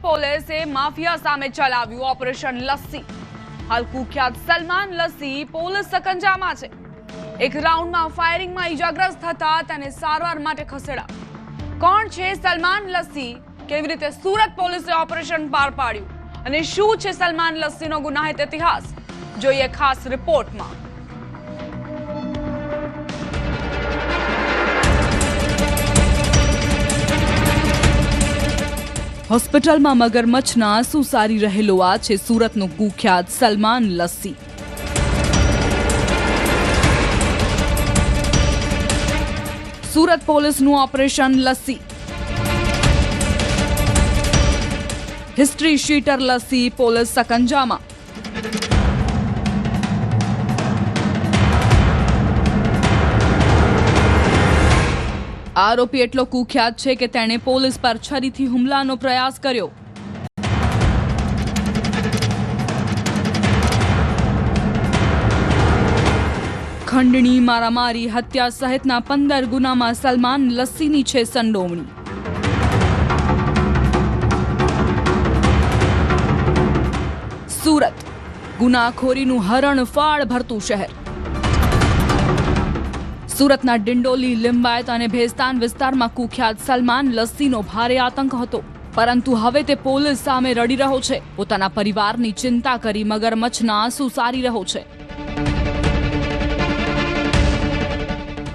પોલીસે માફિયા સામે ચલાવ્યું ઓપરેશન લસ્સી। હાલ કુખ્યાત સલમાન લસ્સી પોલીસ સકંજામાં છે। એક રાઉન્ડમાં ફાયરિંગમાં ઈજાગ્રસ્ત થતા તેને સારવાર માટે ખસેડાયો। કોણ છે સલમાન લસ્સી? કેવી રીતે સુરત પોલીસે ઓપરેશન પાર પાડ્યું અને શું છે સલમાન લસ્સીનો ગુનાહિત ઇતિહાસ? જોઈએ ખાસ રિપોર્ટમાં। હોસ્પિટલમાં મગરમચ્છના આંસુ સારી રહેલો આ છે સુરતનો કુખ્યાત સલમાન લસ્સી। સુરત પોલીસનું operation lassi. History sheeter lassi police સકંજામાં। આરોપી એટલો કુખ્યાત છે કે તેણે પોલીસ પર છરીથી હુમલાનો પ્રયાસ કર્યો। ખંડણી, મારામારી, હત્યા સહિતના 15 ગુનામાં સલમાન લસ્સીની છે સંડોવણી। સુરત ગુનાખોરીનું હરણફાળ ભરતું શહેર। સુરતના ડિંડોલી, લિંબાયત અને ભેસ્તાન વિસ્તારમાં કુખ્યાત સલમાન લસ્સીનો ભારે આતંક હતો, પરંતુ હવે તે પોલીસ સામે રડી રહ્યો છે। પોતાના પરિવારની ચિંતા કરી મગરમચ્છના આંસુ સારી રહ્યો છે।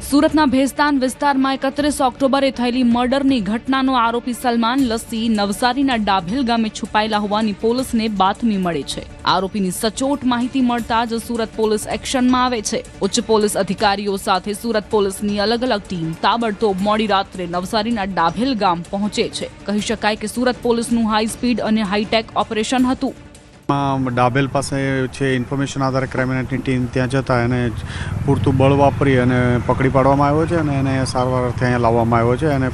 સુરતના ભેસ્તાન વિસ્તારમાં 31 ઓક્ટોબરે થયેલી મર્ડરની ઘટનાનો આરોપી સલમાન લસ્સી નવસારીના ડાભેલ ગામે છુપાયેલા હોવાની પોલીસને બાતમી મળે છે। આરોપીની સચોટ માહિતી મળતા જ સુરત પોલીસ એક્શનમાં આવે છે। ઉચ્ચ પોલીસ અધિકારીઓ સાથે સુરત પોલીસની અલગ અલગ ટીમ તાબડતોબ મોડી રાત્રે નવસારીના ડાભેલ ગામ પહોંચે છે। કહી શકાય કે સુરત પોલીસનું હાઈ સ્પીડ અને હાઈટેક ઓપરેશન હતું। ડાભેલ પાસે છે ઇન્ફોર્મેશન આધારે ક્રાઇમ બ્રાન્ચની ટીમ ત્યાં જતા એને પૂરતું બળ વાપરી અને પકડી પાડવામાં આવ્યો છે અને એને સારવાર ત્યાં લાવવામાં આવ્યો છે અને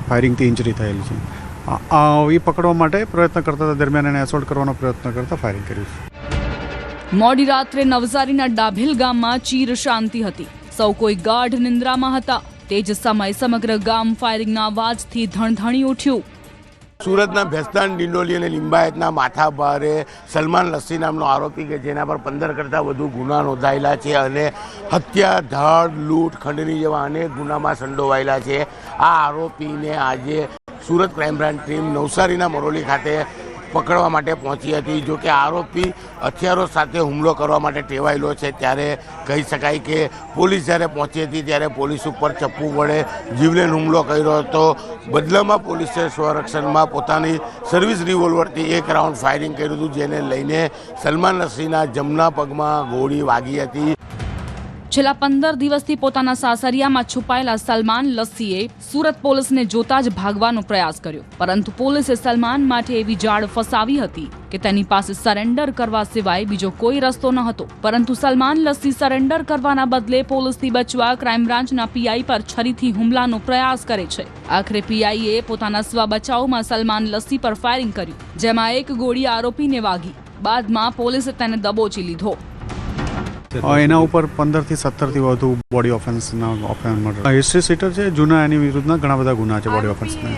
ફાયરિંગથી ઇન્જરી થયેલી છે। એ પકડવા માટે પ્રયત્ન કરતા દરમિયાન એને એસોલ્ટ કરવાનો પ્રયત્ન કરતા ફાયરિંગ કર્યું છે। મોડી રાત્રે નવસારીના ડાભેલ ગામમાં ચીર શાંતિ હતી। સૌ કોઈ ગાઢ નિંદ્રામાં હતા। તે જ સમયે સમગ્ર ગામ ફાયરિંગના અવાજથી ધણધણી ઉઠ્યું। સુરતના ભેસ્તાન, ડિંડોલી અને લિંબાયતના માથાભારે સલમાન લસ્સી નામનો આરોપી કે જેના પર 15 કરતાં વધુ ગુના નોંધાયેલા છે અને હત્યા, ધાડ, લૂંટ, ખંડણી જેવા અનેક ગુનામાં સંડોવાયેલા છે। આ આરોપીને આજે સુરત ક્રાઇમ બ્રાન્ચ ટીમ નવસારીના મરોલી ખાતે પકડવા માટે પહોંચી હતી। જો કે આરોપી હથિયારો સાથે હુમલો કરવા માટે ટેવાયેલો છે, ત્યારે કહી શકાય કે પોલીસ જ્યારે પહોંચી હતી ત્યારે પોલીસ ઉપર ચપ્પુ વડે જીવલેણ હુમલો કર્યો હતો। બદલામાં પોલીસે સ્વરક્ષણમાં પોતાની સર્વિસ રિવોલ્વરથી 1 રાઉન્ડ ફાયરિંગ કર્યું હતું, જેને લઈને સલમાન લસ્સીના જમણા પગમાં ગોળી વાગી હતી। છેલ્લા 15 દિવસથી પોતાના સાસરિયામાં છુપાયેલા સલમાન લસ્સીએ સુરત પોલીસને જોતા જ ભાગવાનો પ્રયાસ કર્યો, પરંતુ પોલીસે સલમાન માટે એવી જાળ ફસાવી હતી કે તેની પાસે સરેન્ડર કરવા સિવાય બીજો કોઈ રસ્તો ન હતો। પરંતુ સલમાન લસ્સી સરેન્ડર કરવાના બદલે પોલીસથી બચવા ક્રાઇમ બ્રાન્ચના પીઆઈ પર છરીથી હુમલાનો પ્રયાસ કરે છે। આખરે પીઆઈએ પોતાના સ્વ બચાવમાં સલમાન લસ્સી પર ફાયરિંગ કર્યું, જેમાં એક ગોળી આરોપીને વાગી। બાદમાં પોલીસે તેને દબોચી લીધો। એના ઉપર 15 થી 17 થી વધુ બોડી ઓફેન્સના હિસ્ટ્રી શીટર છે। જૂના એની વિરુદ્ધના ઘણા બધા ગુના છે બોડી ઓફેન્સના।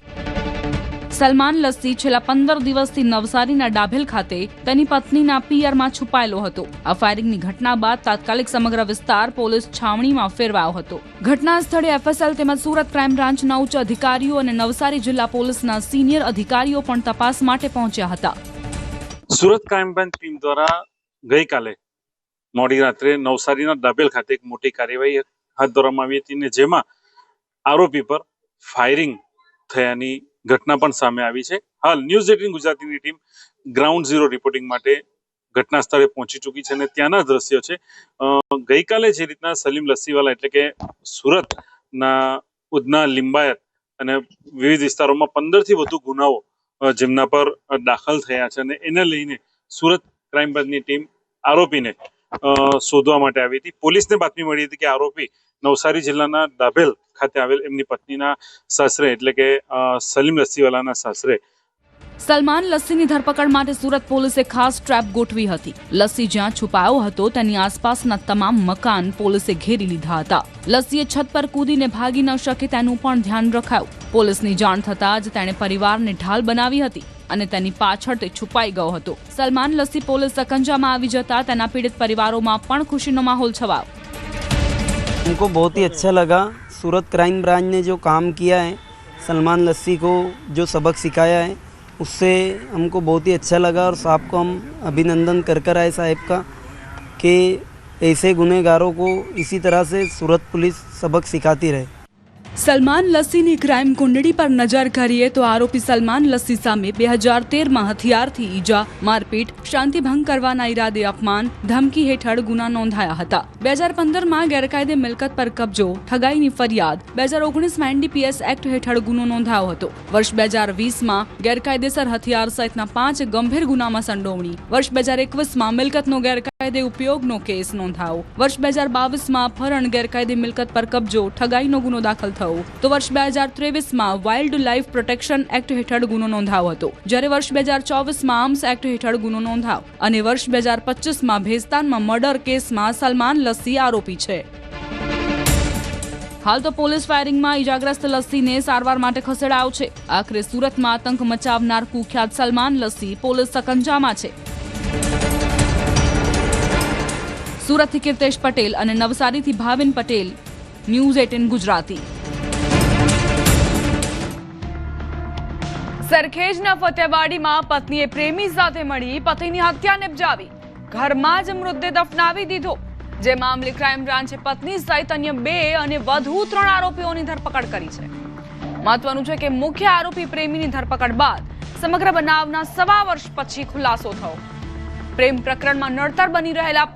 સલમાન લસ્સી છેલ્લા 15 દિવસથી નવસારીના ડાભેલ ખાતે તેની પત્નીના પિયરમાં છુપાયેલો હતો। આ ફાયરિંગની ઘટના બાદ તાત્કાલિક સમગ્ર વિસ્તાર પોલીસ છાવણીમાં ફેરવાયો હતો। ઘટના સ્થળે એફએસએલ તેમજ સુરત ક્રાઇમ બ્રાન્ચના ઉચ્ચ અધિકારીઓ અને નવસારી જિલ્લા પોલીસના સિનિયર અધિકારીઓ પણ તપાસ માટે પહોંચ્યા હતા। સુરત ક્રાઇમ બ્રાન્ચ ટીમ દ્વારા ગઈકાલે મોડી રાત્રે નવસારીના ડાભેલ ખાતે એક મોટી કાર્યવાહી હાથ ધરવામાં આવી હતી અને જેમાં આરોપી પર ફાયરિંગ થયાની ઘટના પણ સામે આવી છે। હાલ ન્યૂઝ 18 ગુજરાતીની ટીમ ગ્રાઉન્ડ ઝીરો રિપોર્ટિંગ માટે ઘટના સ્થળે પહોંચી ચૂકી છે અને ત્યાંના દ્રશ્યો છે। ગઈકાલે જે રીતના સલીમ લસ્સીવાલા એટલે કે સુરતના ઉધના, લિંબાયત અને વિવિધ વિસ્તારોમાં 15 થી વધુ ગુનાઓ જેમના પર દાખલ થયા છે અને એને લઈને સુરત ક્રાઇમ બ્રાન્ચની ટીમ આરોપીને શોધવા માટે આવી હતી। પોલીસને બાતમી મળી હતી કે આરોપી નવસારી જિલ્લાના ડાભેલ ખાતે આવેલ એમની પત્નીના સાસરે એટલે કે સલીમ લસ્સીવાલાના સાસરે સલમાન લસ્સીની ધરપકડ માટે સુરત પોલીસે ખાસ ટ્રેપ ગોઠવી હતી। લસ્સી જ્યાં છુપાયો હતો તેની આસપાસના તમામ મકાન પોલીસે ઘેરી લીધા હતા। લસ્સીએ છત પર કૂદીને ભાગી ન શકે તેનું પણ ધ્યાન રખાયું। પોલીસની જાણ થતાં જ તેણે પરિવારને ઢાલ બનાવી હતી। અને તેની પાછળ તે છુપાઈ ગયો હતો. સલમાન લસ્સી પોલીસ સકંજામાં આવી જતા તેના પીડિત પરિવારોમાં પણ ખુશીનો માહોલ છવાયો. हमको बहुत ही अच्छा लगा. सूरत क्राइम ब्रांच ने जो काम किया है, सलमान लस्सी को जो सबक सिखाया है, उससे हमको बहुत ही अच्छा लगा और साहब को हम अभिनंदन कर आए साहब का कि ऐसे गुनहगारों को इसी तरह से सूरत पुलिस सबक सिखाती रहे. સલમાન લસ્સીની ક્રાઇમ કુંડળી પર નજર કરીએ તો આરોપી સલમાન લસ્સી સામે 2013માં હથિયારથી ઈજા, મારપીટ, શાંતિભંગ કરવાના ઈરાદે અપમાન, ધમકી હેઠળ ગુના નોંધાયા હતા. 2015માં ગેરકાયદે મિલકત પર કબજો, ઠગાઈની ફરિયાદ, 2019માં NDPS એક્ટ હેઠળ ગુનો નોંધાયો હતો. વર્ષ 2020માં ગેરકાયદેસર હથિયાર સહિતના 5 ગંભીર ગુનામાં સંડોવણી. વર્ષ 2021માં મિલકતનો ગેરકાયદે ઉપયોગનો કેસ નોંધાયો. વર્ષ 2022માં અપહરણ, ગેરકાયદે મિલકત પર કબજો, ઠગાઈનો ગુનો દાખલ થયો. તો વર્ષ 2023માં વાઇલ્ડ લાઇફ પ્રોટેક્શન એક્ટ હેઠળ ગુનો નોંધાયો હતો, જ્યારે વર્ષ 2024માં આર્મ્સ એક્ટ હેઠળ ગુનો નોંધાયો અને વર્ષ 2025માં ભેસ્તાનમાં મર્ડર કેસમાં સલમાન લસ્સી આરોપી છે. હાલ તો પોલીસ ફાયરિંગમાં ઈજાગ્રસ્ત લસ્સીને સારવાર માટે ખસેડાયો છે. આખરે સુરતમાં આતંક મચાવનાર કુખ્યાત સલમાન લસ્સી પોલીસ સકંજામાં છે. સુરતથી કીર્તેશ પટેલ અને નવસારીથી ભાવિન પટેલ, ન્યૂઝ 18 ગુજરાતી. સરખેજના ફતેવાડીમાં પત્નીએ પ્રેમી સાથે મળી પતિની હત્યા નિપજાવી. ઘરમાં જ મૃતદેહ દફનાવી દીધો. જે મામલે ક્રાઇમ બ્રાન્ચે પત્ની સહિત અન્ય 2 અને વધુ 3 આરોપીઓની ધરપકડ કરી છે. મહત્વનું છે કે મુખ્ય આરોપી પ્રેમીની ધરપકડ બાદ સમગ્ર બનાવના 1.25 વર્ષ પછી ખુલાસો થયો. પ્રેમ પ્રકરણમાં નડતર બની રહેલા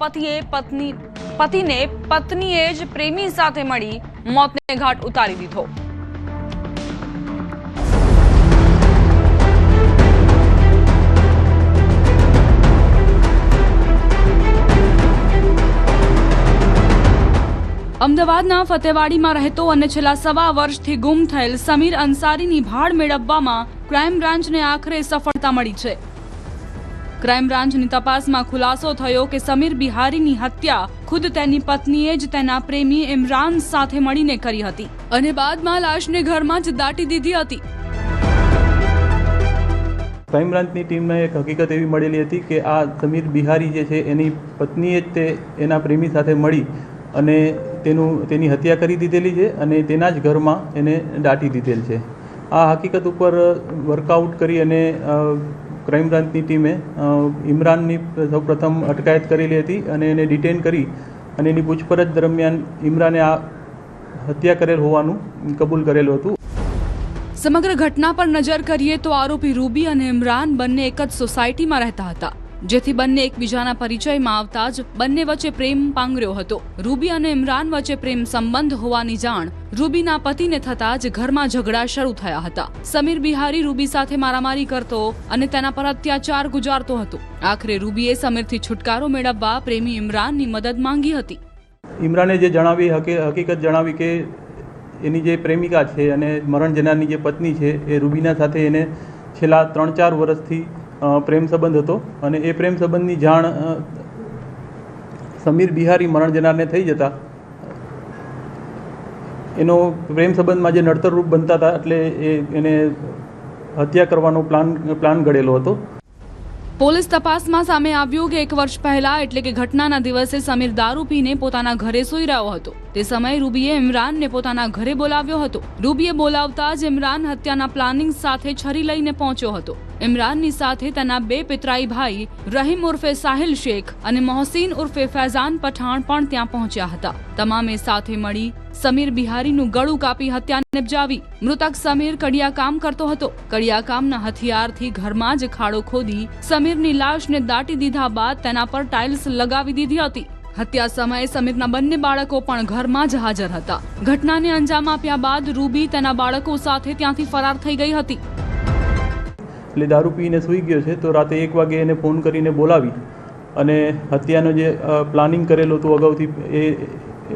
પતિને પત્નીએ જ પ્રેમી સાથે મળી મોતને ઘાટ ઉતારી દીધો. અમદાવાદના ફતેવાડીમાં રહેતો અને છેલ્લા 1.25 વર્ષથી ગુમ થયેલ સમીર અંસારીની ભાળ મેળવવામાં ક્રાઇમ બ્રાન્ચને આખરે સફળતા મળી છે. ક્રાઇમ બ્રાન્ચની તપાસમાં ખુલાસો થયો કે સમીર બિહારીની હત્યા ખુદ તેની પત્નીએ જ તેના પ્રેમી ઇમરાન સાથે મળીને કરી હતી અને બાદમાં લાશને ઘરમાં જ દાટી દીધી હતી. ક્રાઇમ બ્રાન્ચની ટીમને એક હકીકત એવી મળેલી હતી કે આ સમીર બિહારી જે છે એની પત્નીએ જ તે એના પ્રેમી સાથે મળી અને તેની હત્યા કરી દીધેલી છે અને તેના જ ઘરમાં એને દાટી દીધેલ છે. આ હકીકત ઉપર વર્કઆઉટ કરી અને ક્રાઇમ બ્રાન્ચની ટીમે ઇમરાનની સૌપ્રથમ અટકાયત કરેલી હતી અને એને ડિટેન કરી અને એની પૂછપરછ દરમિયાન ઇમરાને આ હત્યા કરેલ હોવાનું કબૂલ કરેલું હતું. સમગ્ર ઘટના પર નજર કરીએ તો આરોપી રૂબી અને ઇમરાન બંને એક જ સોસાયટીમાં રહેતા હતા, જેથી બંને એકબીજાના પરિચયમાં આવતા જ બંને વચ્ચે પ્રેમ પાંગર્યો હતો. રૂબી અને ઇમરાન વચ્ચે પ્રેમ સંબંધ હોવાની જાણ રૂબીના પતિને થતા જ ઘરમાં ઝઘડા શરૂ થયા હતા. સમીર બિહારી રૂબી સાથે મારામારી કરતો અને તેના પર અત્યાચાર ગુજારતો હતો. આખરે રૂબીએ સમીરથી છુટકારો મેળવવા પ્રેમી ઇમરાનની મદદ માંગી હતી. ઇમરાને જે હકીકત જણાવી કે એની જે પ્રેમિકા છે અને મરણ જનારની જે પત્ની છે એ રૂબીના સાથે એને છેલ્લા 3-4 વર્ષથી પ્રેમ સંબંધ હતો અને એ પ્રેમ સંબંધની જાણ સમીર બિહારી મરણ જનારને થઈ જતા એનો પ્રેમ સંબંધમાં જે નડતરરૂપ બનતા હતા એટલે એને હત્યા કરવાનો પ્લાન ઘડેલો હતો. પોલીસ તપાસમાં સામે આવ્યું કે 1 વર્ષ પહેલા એટલે કે ઘટનાના દિવસે સમીર દારૂ પીને પોતાના ઘરે સૂઈ રહ્યો હતો. તે સમયે રૂબીએ ઇમરાનને પોતાના ઘરે બોલાવ્યો હતો. રૂબીએ બોલાવતા જ ઇમરાન હત્યાના પ્લાનિંગ સાથે છરી લઈને પહોંચ્યો હતો. ઇમરાનની સાથે તેના 2 પિતરાઈ ભાઈ રહીમ ઉર્ફે સાહિલ શેખ અને મોહસીન ઉર્ફે ફૈઝાન પઠાણ પણ ત્યાં પહોંચ્યા હતા. તમામે સાથે મળી સમીર બિહારીનું ગળું કાપી હત્યા નિપજાવી. મૃતક સમીર કડિયા કામ કરતો હતો. કડિયા કામના હથિયારથી ઘરમાં જ ખાડો ખોદી સમીરની લાશને દાટી દીધા બાદ તેના પર ટાઇલ્સ લગાવી દીધી હતી. હત્યા સમયે સમીરના બંને બાળકો પણ ઘરમાં જ હાજર હતા. ઘટનાને અંજામ આપ્યા બાદ રૂબી તેના બાળકો સાથે ત્યાંથી ફરાર થઈ ગઈ હતી. એટલે દારૂ પીને સૂઈ ગયો છે તો રાતે 1 વાગે એને ફોન કરીને બોલાવી અને હત્યાનો જે પ્લાનિંગ કરેલું હતું અગાઉથી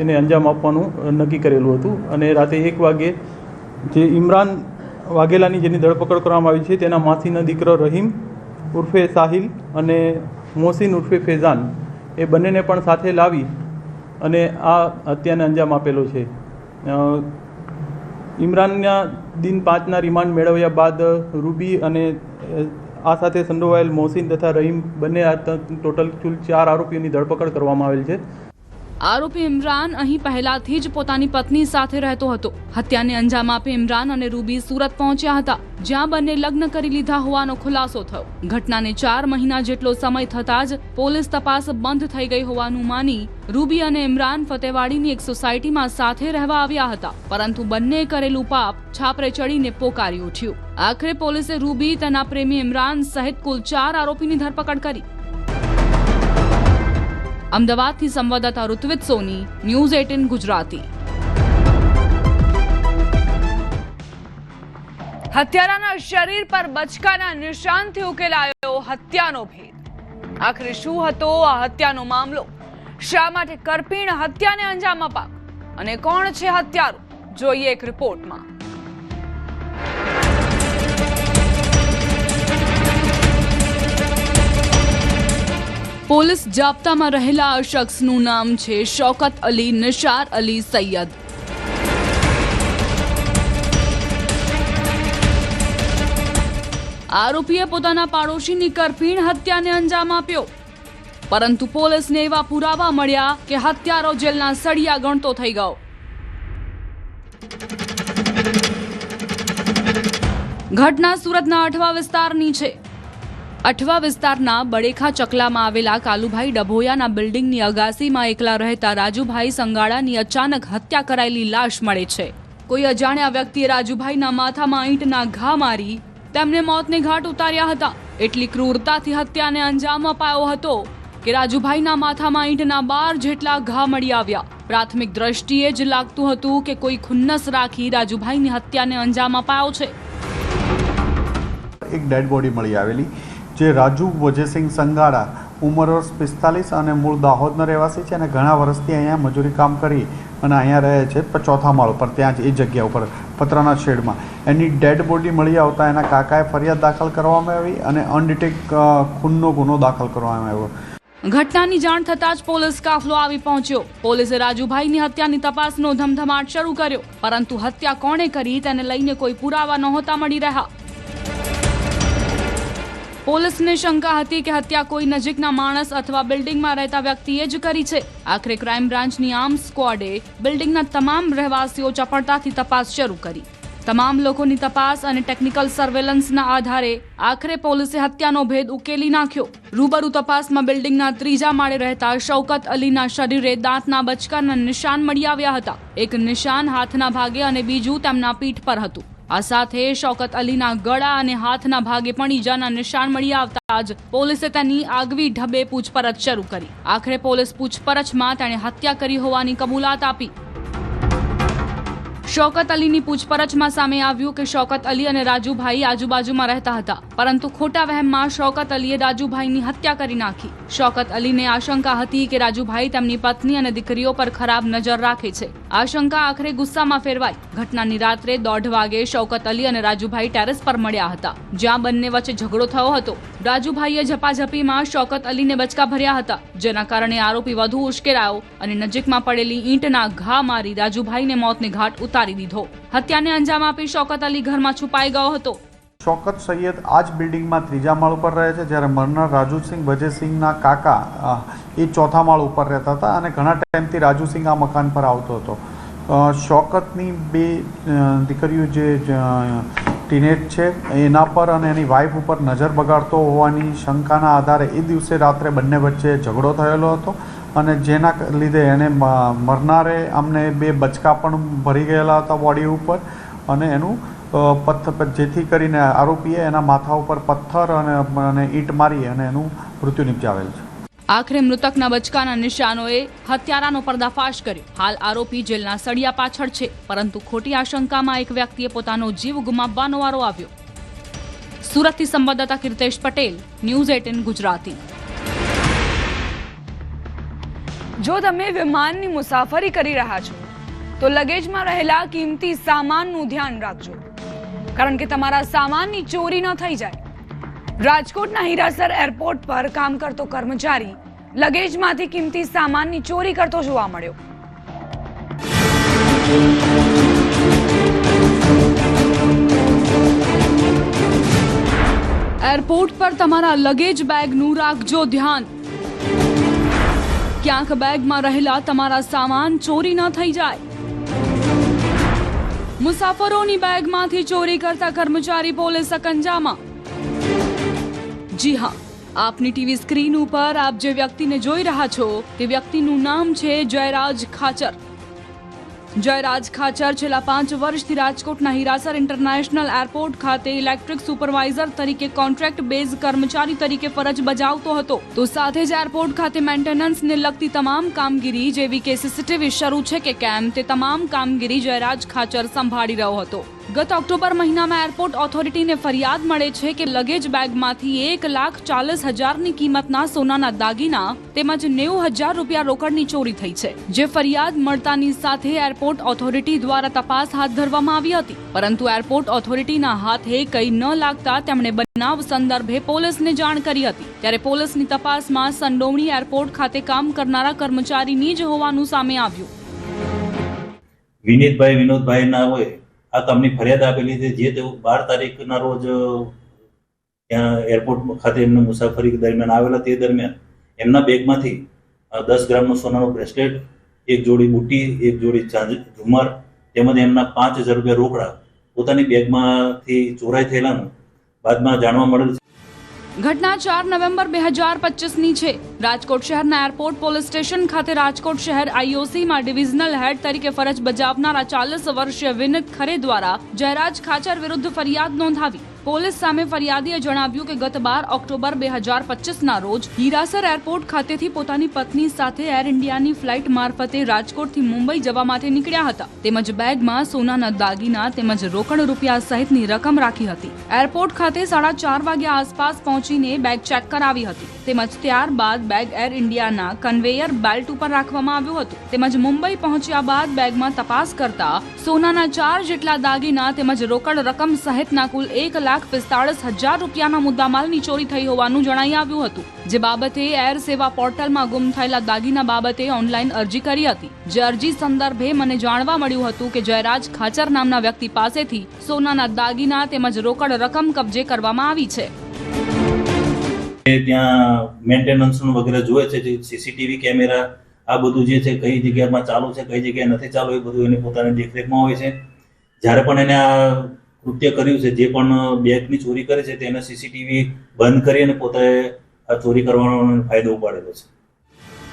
એને અંજામ આપવાનું નક્કી કરેલું હતું અને રાતે 1 વાગે જે ઇમરાન વાઘેલાની જેની ધરપકડ કરવામાં આવી છે તેના માસીનો દીકરો રહીમ ઉર્ફે સાહિલ અને મોહસીન ઉર્ફે ફૈઝાન એ બંનેને પણ સાથે લાવી અને આ હત્યાને અંજામ આપેલો છે. ઇમરાનના દિન 5ના રિમાન્ડ મેળવ્યા બાદ રૂબી અને આ સાથે સંડોવાયેલ મોહસિન તથા રહીમ બંને ટોટલ કુલ 4 આરોપીઓની ધરપકડ કરવામાં આવેલ છે. આરોપી ઇમરાન અહીં પહેલાથી જ પોતાની પત્ની સાથે રહેતો હતો. હત્યાને અંજામ આપી ઇમરાન અને રૂબી સુરત પહોંચ્યા હતા, જ્યાં બંને લગ્ન કરી લીધા હોવાનો ખુલાસો થયો. ઘટનાને 4 મહિના જેટલો સમય થતાં જ પોલીસ તપાસ બંધ થઈ ગઈ હોવાનું માની રૂબી અને ઇમરાન ફતેવાડીની એક સોસાયટીમાં સાથે રહેવા આવ્યા હતા, પરંતુ બંને કરેલું પાપ છાપરે ચડીને પોકારી ઉઠ્યું. આખરે પોલીસે રૂબી, તેના પ્રેમી ઇમરાન સહિત કુલ 4 આરોપીની ધરપકડ કરી. અમદાવાદથી સંવાદદાતા ઋત્વિજ સોની, ન્યૂઝ 18 ગુજરાતી. હત્યારાના શરીર પર બચકાના નિશાનથી ઉકેલાયો હત્યાનો ભેદ. આખરે શું હતો આ હત્યાનો મામલો? શા માટે કરપીણ હત્યાને અંજામ અપાયો અને કોણ છે હત્યારો? જોઈએ એક રિપોર્ટમાં. પોલીસ જાપ્તામાં રહેલા આ શખ્સનું નામ છે શૌકત અલી નિશાર અલી સૈયદ. આરોપીએ પોતાના પાડોશીની કરપીણ હત્યાને અંજામ આપ્યો, પરંતુ પોલીસને એવા પુરાવા મળ્યા કે હત્યારો જેલના સળિયા ગણતો થઈ ગયો. ઘટના સુરતના અઠવા વિસ્તારની છે. અઠવા વિસ્તારના બડેખા ચકલામાં આવેલા કાલુભાઈ ડભોયાના બિલ્ડિંગની અગાસીમાં એકલા રહેતા રાજુભાઈ સંગાડાની અચાનક હત્યા કરાયેલી લાશ મળે છે. કોઈ અજાણ્યા વ્યક્તિએ રાજુભાઈના માથામાં ઈંટના ઘા મારી તેમને મોતને ઘાટ ઉતાર્યા હતા. એટલી ક્રૂરતાથી હત્યાને અંજામ અપાયો હતો કે રાજુભાઈના માથામાં ઈંટના 12 જેટલા ઘા મળી આવ્યા. પ્રાથમિક દ્રષ્ટિએ જ લાગતું હતું કે કોઈ ખુન્નસ રાખી રાજુભાઈની હત્યાને અંજામ અપાયો છે. એક ડેડ બોડી મળી આવેલી, જે રાજુ વજયસિંહ સંગાડા, ઉંમર વર્ષ 45 અને મૂળ દાહોદના રહેવાસી છે અને ઘણા વર્ષથી અહીંયા મજૂરી કામ કરી અને અહીંયા રહે છે 4થા માળ ઉપર, ત્યાં જ એ જગ્યા ઉપર પતરાના શેડમાં. એની ડેડ બોડી મળી આવતા એના કાકાએ ફરિયાદ દાખલ કરવામાં આવી અને અનડિટેક ખૂનનો ગુનો દાખલ કરવામાં આવ્યો. ઘટનાની જાણ થતાં જ પોલીસ કાફલો આવી પહોંચ્યો. પોલીસે રાજુભાઈની હત્યાની તપાસનો ધમધમાટ શરૂ કર્યો, પરંતુ હત્યા કોણે કરી તેને લઈને કોઈ પુરાવા નહોતા મળી રહ્યા. પોલીસને શંકા હતી કે હત્યા કોઈ નજીકના માણસ અથવા બિલ્ડિંગમાં રહેતા વ્યક્તિએ જ કરી છે. આખરે ક્રાઇમ બ્રાન્ચની આર્મ સ્ક્વોડે બિલ્ડિંગના તમામ રહેવાસીઓ ચપળતાથી તપાસ શરૂ કરી. તમામ લોકોની તપાસ અને ટેકનિકલ સર્વેલન્સના આધારે આખરે પોલીસે હત્યાનો ભેદ ઉકેલી નાખ્યો. રૂબરૂ તપાસમાં બિલ્ડિંગના 3જા માળે રહેતા શૌકત અલીના શરીરે દાંતના બચકાના નિશાન મળી આવ્યા હતા. એક નિશાન હાથના ભાગે અને બીજું તેમના પીઠ પર હતું. આ સાથે શૌકત અલીના ગળા અને હાથના ભાગે પણ ઈજાના નિશાન મળી આવતા જ પોલીસે તેની આગવી ઢબે પૂછપરછ શરૂ કરી. આખરે પોલીસ પૂછપરછમાં તેણે હત્યા કરી હોવાની કબૂલાત આપી. શૌકત અલીની પૂછપરછમાં સામે આવ્યું કે શૌકત અલી અને રાજુભાઈ આજુબાજુમાં રહેતા હતા, પરંતુ ખોટા વહેમમાં શૌકત અલીએ રાજુભાઈની હત્યા કરી નાખી. શૌકત અલીને આશંકા હતી કે રાજુભાઈ તેમની પત્ની અને દીકરીઓ પર ખરાબ નજર રાખે છે. આશંકા આખરે ગુસ્સામાં ફેરવાઈ. ઘટનાની રાત્રે 1:30 વાગે શૌકત અલી અને રાજુભાઈ ટેરેસ પર મળ્યા હતા, જ્યાં બંને વચ્ચે ઝઘડો થયો હતો. રાજુભાઈએ ઝપાઝપીમાં શૌકત અલીને બચકા ભર્યા હતા, જેના કારણે આરોપી વધુ ઉશ્કેરાયો અને નજીકમાં પડેલી ઈંટના ઘા મારી રાજુભાઈને મોતને ઘાટ ઉતારી દીધો. હત્યાને અંજામ આપી શૌકત અલી ઘરમાં છુપાઈ ગયો હતો. શૌકત સૈયદ આ જ બિલ્ડિંગમાં 3જા માળ ઉપર રહે છે, જ્યારે મરનાર રાજુસિંહ વજયસિંહના કાકા એ 4થા માળ ઉપર રહેતા હતા અને ઘણા ટાઈમથી રાજુસિંહ આ મકાન પર આવતો હતો. શૌકતની 2 દીકરીઓ જે ટીનેજ છે એના પર અને એની વાઈફ ઉપર નજર બગાડતો હોવાની શંકાના આધારે એ દિવસે રાત્રે બંને વચ્ચે ઝઘડો થયેલો હતો અને જેના લીધે એને મરનારે અમને 2 બચકા પણ ભરી ગયેલા હતા બોડી ઉપર અને એનું પથ્થર, જેથી કરીને આરોપીએ એના માથા ઉપર પથ્થર અને ઈંટ મારી અને એનું મૃત્યુ નિપજાવેલ છે. આખરે મૃતકના બચકાના નિશાનોએ હત્યારાનો પર્દાફાશ કર્યો. હાલ આરોપી જેલના સળિયા પાછળ છે, પરંતુ ખોટી આશંકામાં એક વ્યક્તિએ પોતાનો જીવ ગુમાવવાનો વારો આવ્યો. સુરતથી સંવાદદાતા કીર્તેશ પટેલ, ન્યૂઝ 18 ગુજરાતી. જો તમે વિમાનની મુસાફરી કરી રહ્યા છો તો લગેજમાં રહેલા કિંમતી સામાનનું ધ્યાન રાખજો, કારણ કે તમારા સામાનની ચોરી ન થઈ જાય. રાજકોટના હીરાસર એરપોર્ટ પર કામ કરતો કર્મચારી લગેજમાંથી કિંમતી સામાનની ચોરી કરતો જોવા મળ્યો. એરપોર્ટ પર તમારા લગેજ બેગનું રાખજો ધ્યાન. ક્યાંક બેગમાં રહેલા તમારા સામાન ચોરી ન થઈ જાય. મુસાફરોની બેગમાંથી ચોરી કરતા કર્મચારી પોલીસ સકંજામાં. જી હા, આપની ટીવી સ્ક્રીન ઉપર આપ જે વ્યક્તિને જોઈ રહ્યા છો તે વ્યક્તિનું નામ છે જયરાજ ખાચર. જયરાજ ખાચર છેલ્લા 5 વર્ષથી રાજકોટના હીરાસર ઇન્ટરનેશનલ એરપોર્ટ ખાતે ઇલેક્ટ્રિક સુપરવાઇઝર તરીકે કોન્ટ્રાક્ટ બેઝ કર્મચારી તરીકે ફરજ બજાવતો હતો. તો સાથે જ એરપોર્ટ ખાતે મેન્ટેનન્સને લગતી તમામ કામગીરી જેવી કે સીસીટીવી શરૂ છે કે કેમ તે તમામ કામગીરી જયરાજ ખાચર સંભાળી રહ્યો હતો. ગત ઓક્ટોબર મહિનામાં એરપોર્ટ ઓથોરિટીને ફરિયાદ મળે છે કે લગેજ બેગમાંથી 1,40,000ની કિંમતના સોનાના દાગીના તેમજ 90,000 રૂપિયા રોકડની ચોરી થઈ છે. જે ફરિયાદ મળતાની સાથે એરપોર્ટ ઓથોરિટી દ્વારા તપાસ હાથ ધરવામાં આવી હતી, પરંતુ એરપોર્ટ ઓથોરિટીના હાથે કંઈ ન લાગતા તેમણે બનાવ સંદર્ભે પોલીસને જાણ કરી હતી. ત્યારે પોલીસની તપાસમાં સંડોવણી એરપોર્ટ ખાતે કામ કરનારા કર્મચારીની જ હોવાનું સામે આવ્યું. વિનીતભાઈ વિનોદભાઈ હોય આ કામની ફરિયાદ આપેલી છે, જે તેઓ 12 તારીખના રોજ ત્યાં એરપોર્ટ ખાતે એમને મુસાફરી દરમિયાન આવેલા. તે દરમિયાન એમના બેગમાંથી 10 ગ્રામનું સોનાનું બ્રેસલેટ, એક જોડી બુટ્ટી, એક જોડી ઝુમર તેમજ એમના 5,000 રૂપિયા રોકડા પોતાની બેગમાંથી ચોરાઈ થયેલાનું બાદમાં જાણવા મળેલ છે. ઘટના 4 નવેમ્બર 2025ની છે. રાજકોટ શહેરના એરપોર્ટ પોલીસ સ્ટેશન ખાતે રાજકોટ શહેર આઈઓસીમાં ડિવિઝનલ હેડ તરીકે ફરજ બજાવનારા 40 વર્ષીય વિનીત ખરે દ્વારા જયરાજ ખાચર વિરુદ્ધ ફરિયાદ નોંધાવી. પોલીસ સામે ફરિયાદીએ જણાવ્યું કે ગત 12 ઓક્ટોબર 2025ના રોજ હીરાસર એરપોર્ટ ખાતેથી પોતાની પત્ની સાથે એર ઇન્ડિયાની ફ્લાઇટ મારફતે રાજકોટથી મુંબઈ જવા માટે નીકળ્યા હતા. તેમજ બેગમાં સોનાના દાગીના તેમજ રોકડ રૂપિયા સહિતની રકમ રાખી હતી. એરપોર્ટ ખાતે 4:30 વાગ્યા આસપાસ પહોંચીને બેગ ચેક કરાવી હતી. તેમજ ત્યારબાદ બેગ એર ઇન્ડિયાના કન્વેયર બેલ્ટ ઉપર રાખવામાં આવ્યું હતું. તેમજ મુંબઈ પહોંચ્યા બાદ બેગમાં તપાસ કરતા સોનાના 4 જેટલા દાગીના તેમજ રોકડ રકમ સહિતના કુલ 1,45,000 રૂપિયાના મુદ્દામાલની ચોરી થઈ હોવાનું જણાઈ આવ્યું હતું. જે બાબતે એર સેવા પોર્ટલમાં ગુમ થયેલા દાગીના બાબતે ઓનલાઈન અરજી કરી હતી. જે અરજી સંદર્ભે મને જાણવા મળ્યું હતું કે જયરાજ ખાચર નામના વ્યક્તિ પાસેથી સોનાના દાગીના તેમજ રોકડ રકમ કબજે કરવામાં આવી છે. ત્યાં મેન્ટેનન્સનું વગેરે જોવે છે, સીસીટીવી કેમેરા આ બધું જે છે કઈ જગ્યામાં ચાલુ છે કઈ જગ્યાએ નથી ચાલુ એ બધું એની પોતાની દેખરેખમાં હોય છે. જ્યારે પણ એને આ કૃત્ય કર્યું છે, જે પણ બેગની ચોરી કરી છે તેને સીસીટીવી બંધ કરી અને પોતે આ ચોરી કરવાનો ફાયદો ઉપાડેલો છે.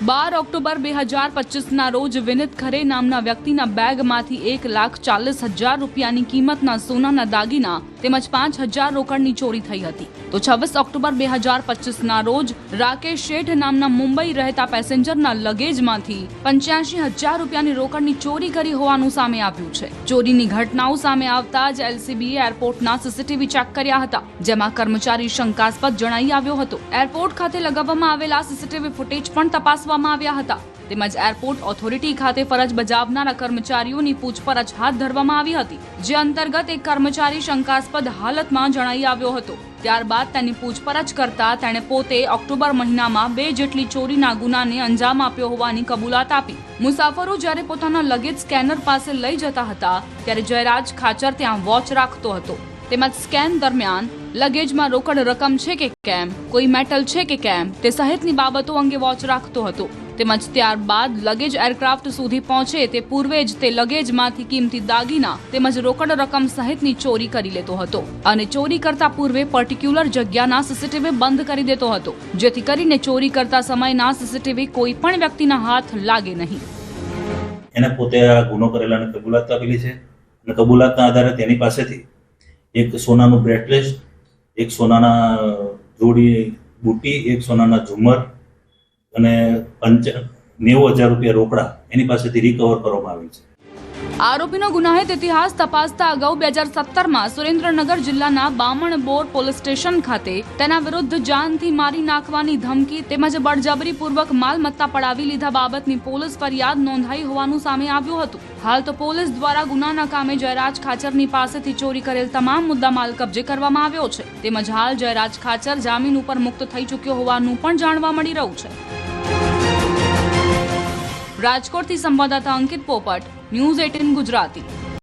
12 ઓક્ટોબર 2025ના રોજ વિનીત ખરે નામના વ્યક્તિના બેગમાંથી 1,40,000 રૂપિયાની કિંમતના સોનાના દાગીના તેમજ 5,000 રોકડની ચોરી થઈ હતી. તો 26 ઓક્ટોબર 2025ના રોજ રાકેશ શેઠ નામના મુંબઈ રહેતા પેસેન્જરના લગેજમાંથી 85,000 રૂપિયાની રોકડની ચોરી કરી હોવાનું સામે આવ્યું છે. ચોરીની ઘટનાઓ સામે આવતા જ એલસીબીએ એરપોર્ટના સીસીટીવી ચેક કર્યા હતા, જેમાં કર્મચારી શંકાસ્પદ જણાઈ આવ્યો હતો. એરપોર્ટ ખાતે લગાવવામાં આવેલા સીસીટીવી ફૂટેજ પણ તપાસવામાં આવ્યા હતા. તેમજ એરપોર્ટ ઓથોરિટી ખાતે ફરજ બજાવનારા કર્મચારીઓની પૂછપરછ હાથ ધરવામાં આવી હતી. જે અંતર્ગત એક કર્મચારી શંકાસ્પદ હાલતમાં જણાઈ આવ્યો હતો. ત્યારબાદ તેની પૂછપરછ કરતા તેણે પોતે ઓક્ટોબર મહિનામાં 2 જેટલી ચોરીના ગુનાને અંજામ આપ્યો હોવાની કબૂલાત આપી. મુસાફરો જ્યારે પોતાના લગેજ સ્કેનર પાસે લઈ જતા હતા ત્યારે જયરાજ ખાચર ત્યાં વોચ રાખતો હતો. તેમજ સ્કેન દરમિયાન લગેજમાં રોકડ રકમ છે કે કેમ, કોઈ મેટલ છે કે કેમ તે સહિતની બાબતો અંગે વોચ રાખતો હતો. તેમજ ત્યારબાદ લગેજ એરક્રાફ્ટ સુધી પહોંચે તે પૂર્વે જ તે લગેજમાંથી કિંમતી દાગીના તેમજ રોકડ રકમ સહિતની ચોરી કરી લેતો હતો અને ચોરી કરતા પૂર્વે પર્ટિક્યુલર જગ્યાના સીસીટીવી બંધ કરી દેતો હતો, જેથી કરીને ચોરી કરતા સમયના સીસીટીવી કોઈ પણ વ્યક્તિના હાથ લાગે નહીં. એને પોતે આ ગુનો કરેલાની કબૂલાત આપેલી છે અને કબૂલાતના આધારે તેની પાસેથી એક સોનાનું બ્રેસલેટ, એક સોનાના જોડી બુટ્ટી, એક સોનાના ઝુમર અને 90,000 રૂપિયા રોકડા એની પાસેથી રિકવર કરવામાં આવી છે. આરોપીનો ગુનાહિત ઇતિહાસ તપાસતા અગાઉ 2017માં સુરેન્દ્રનગર જિલ્લાના બામણબોર પોલીસ સ્ટેશન ખાતે તેના વિરુદ્ધ જાનથી મારી નાખવાની ધમકી તેમજ બળજબરીપૂર્વક માલમત્તા પડાવી લીધા બાબતની પોલીસ ફરિયાદ નોંધાઈ હોવાનું સામે આવ્યું હતું. હાલ તો પોલીસ દ્વારા ગુનાના કામે જયરાજ ખાચરની પાસેથી ચોરી કરેલ તમામ મુદ્દામાલ કબજે કરવામાં આવ્યો છે. તેમજ હાલ જયરાજ ખાચર જામીન ઉપર મુક્ત થઈ ચૂક્યો હોવાનું પણ જાણવા મળી રહ્યું છે. રાજકોટથી સંવાદદાતા અંકિત પોપટ, ન્યૂઝ 18 ગુજરાતી.